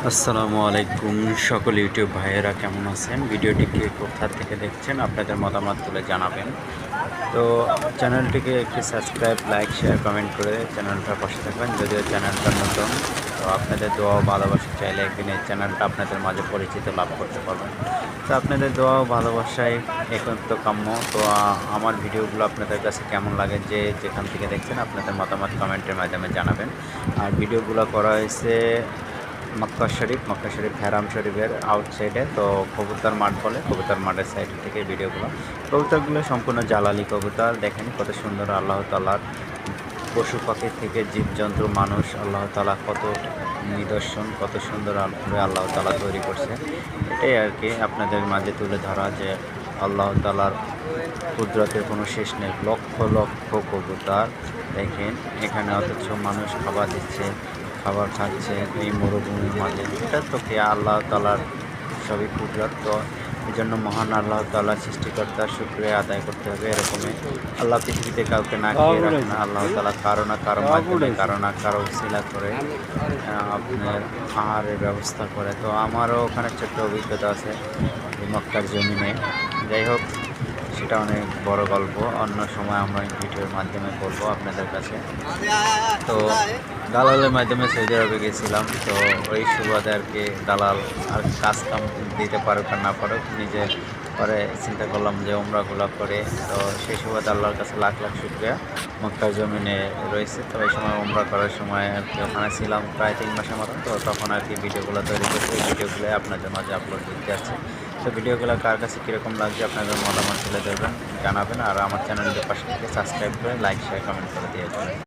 আসসালামু আলাইকুম সকল ইউটিউব ভাইয়েরা কেমন আছেন? ভিডিওটিকে কোথা থেকে দেখছেন আপনাদের মতামত তুলে জানাবেন। তো চ্যানেলটিকে একটি সাবস্ক্রাইব, লাইক, শেয়ার, কমেন্ট করে চ্যানেলটার পাশে থাকবেন। যদিও চ্যানেলটা নতুন, তো আপনাদের দোয়া ও ভালোবাসা চাইলে একদিন এই চ্যানেলটা আপনাদের মাঝে পরিচিতি লাভ করতে পারবেন। তো আপনাদের দোয়া ও ভালোবাসায় একান্ত কাম্য। তো আমার ভিডিওগুলো আপনাদের কাছে কেমন লাগে, যে যেখান থেকে দেখছেন আপনাদের মতামত কমেন্টের মাধ্যমে জানাবেন। আর ভিডিওগুলো করা হয়েছে মক্কা শরীফ হেরাম শরীফের আউটসাইডে। তো কবুতর মাঠ বলে, কবুতর মাঠের সাইড থেকে ভিডিওগুলো। কবুতরগুলো সম্পূর্ণ জালালি কবুতর। দেখেন কত সুন্দর আল্লাহ তাআলার পশু পাখি থেকে জীবজন্তু মানুষ, আল্লাহ তাআলা কত নিদর্শন, কত সুন্দরভাবে আল্লাহ তাআলা তৈরি করছে। এটাই আর কি আপনাদের মাঝে তুলে ধরা, যে আল্লাহ তাআলার কুদরতের কোনো শেষ নেই। লক্ষ লক্ষ কবুতর দেখেন এখানে, অথচ মানুষ খাবার দিচ্ছে, খাবার খাচ্ছে এই মরুভূমির মাঝে। এটা তো কে আল্লাহ তাআলার সবই কুদরত। তো এই জন্য মহান আল্লাহ তাআলা সৃষ্টিকর্তার শুকরিয়া আদায় করতে হবে। এরকমই আল্লাহ পৃথিবীতে কাউকে না খেয়ে রাখে না। আল্লাহ তাআলা কারো না কারো মাধ্যমে, কারো না কারো উসিলা করে আপনার আহারের ব্যবস্থা করে। তো আমারও ওখানে ছোট্ট অভিজ্ঞতা আছে এই মক্কার জমিনে। যাই হোক, সেটা অনেক বড় গল্প, অন্য সময় আমরা ভিডিওর মাধ্যমে বলবো আপনাদের কাছে। তো দালালের মাধ্যমে সৌদি আরবে গেছিলাম। তো ওই সুবাদে আর কি দালাল আর কাজ কাম দিতে পারুক আর না পারুক, নিজে পরে চিন্তা করলাম যে ওমরাগুলো করে। তো সেই সুবাদে আল্লাহর কাছে লাখ লাখ শুকরিয়া, মক্কার জমিনে রয়েছে। তো এই সময় ওমরা করার সময় আর কি ওখানে ছিলাম প্রায় 3 মাসের মতন। তো তখন আর কি ভিডিওগুলো তৈরি করছি, এই ভিডিওগুলো আপনাদের মাঝে আপলোড দিতে আসছে। তো ভিডিওগুলো কার কাছে কীরকম লাগছে আপনাদের মতামত তুলে ধরবেন, জানাবেন। আর আমার চ্যানেলটির পাশে থেকে সাবস্ক্রাইব করে লাইক, শেয়ার, কমেন্ট করে দিয়ে যাবেন।